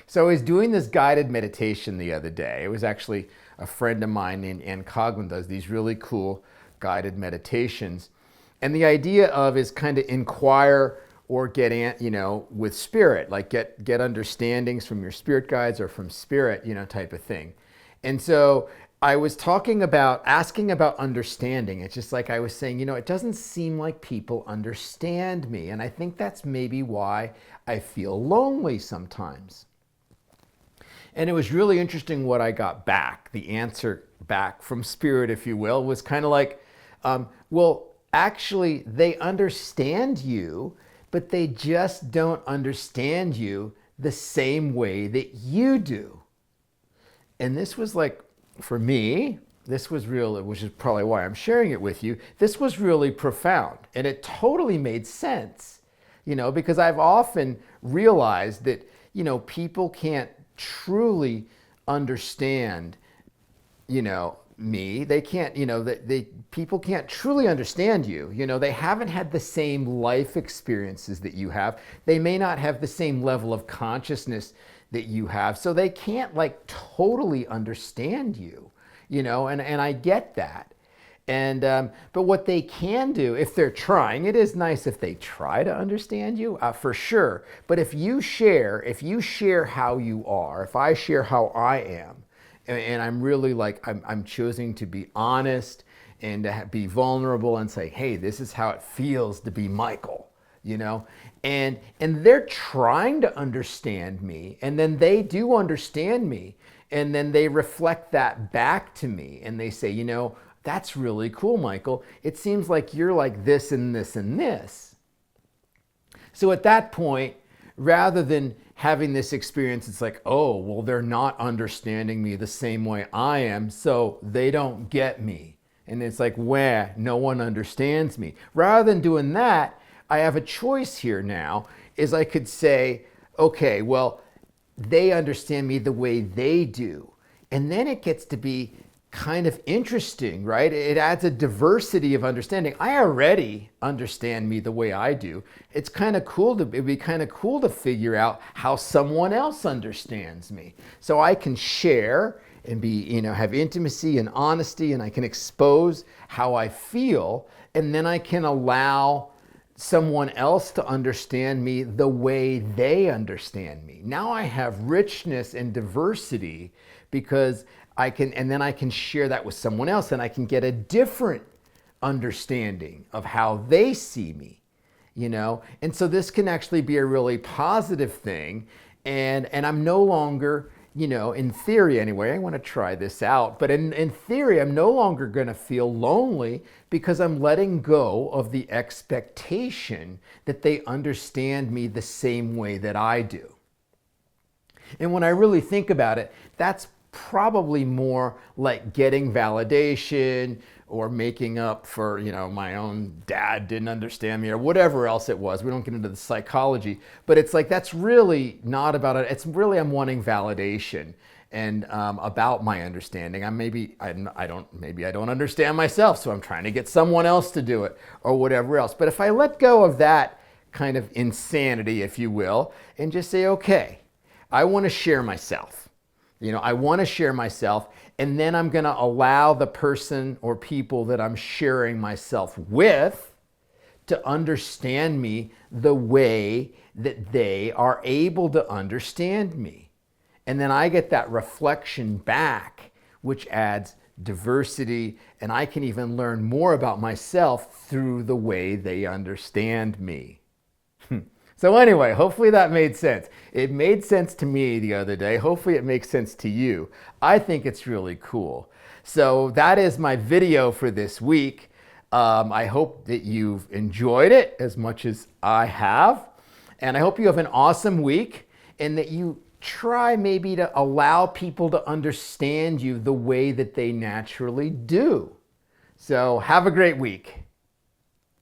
So I was doing this guided meditation the other day. It was actually a friend of mine named Anne Coughlin does these really cool guided meditations. And the idea of is kind of inquire or with spirit, like get understandings from your spirit guides or from spirit, type of thing. And so I was asking about understanding. It's just like I was saying, it doesn't seem like people understand me. And I think that's maybe why I feel lonely sometimes. And it was really interesting what I got back. The answer back from spirit, if you will, was kind of like, well, actually, they understand you, but they just don't understand you the same way that you do. And this was like, for me, this was real, which is probably why I'm sharing it with you. This was really profound, and it totally made sense, because I've often realized that, people can't truly understand, me. They can't, people can't truly understand you. They haven't had the same life experiences that you have. They may not have the same level of consciousness that you have. So they can't like totally understand you, and I get that. And, but what they can do, if they're trying, it is nice if they try to understand you, for sure. But if you share how you are, if I share how I am, and I'm really like, I'm choosing to be honest and to be vulnerable and say, hey, this is how it feels to be Michael, and they're trying to understand me, and then they do understand me, and then they reflect that back to me, and they say, that's really cool, Michael. It seems like you're like this and this and this. So at that point, rather than having this experience, it's like, oh, well, they're not understanding me the same way I am, so they don't get me. And it's like, no one understands me. Rather than doing that, I have a choice here now, is I could say, okay, well, they understand me the way they do. And then it gets to be kind of interesting, right? It adds a diversity of understanding. I already understand me the way I do. It'd be kind of cool to figure out how someone else understands me. So I can share and be, have intimacy and honesty, and I can expose how I feel, and then I can allow someone else to understand me the way they understand me. Now I have richness and diversity because then I can share that with someone else, and I can get a different understanding of how they see me, And so this can actually be a really positive thing. And I'm no longer, in theory anyway, I want to try this out, but in theory, I'm no longer going to feel lonely because I'm letting go of the expectation that they understand me the same way that I do. And when I really think about it, that's probably more like getting validation or making up for, my own dad didn't understand me or whatever else it was. We don't get into the psychology, but it's like, that's really not about it. It's really, I'm wanting validation and about my understanding. I don't understand myself, so I'm trying to get someone else to do it or whatever else. But if I let go of that kind of insanity, if you will, and just say, okay, I want to share myself. I want to share myself, and then I'm going to allow the person or people that I'm sharing myself with to understand me the way that they are able to understand me. And then I get that reflection back, which adds diversity, and I can even learn more about myself through the way they understand me. So anyway, hopefully that made sense. It made sense to me the other day. Hopefully it makes sense to you. I think it's really cool. So that is my video for this week. I hope that you've enjoyed it as much as I have. And I hope you have an awesome week and that you try maybe to allow people to understand you the way that they naturally do. So have a great week.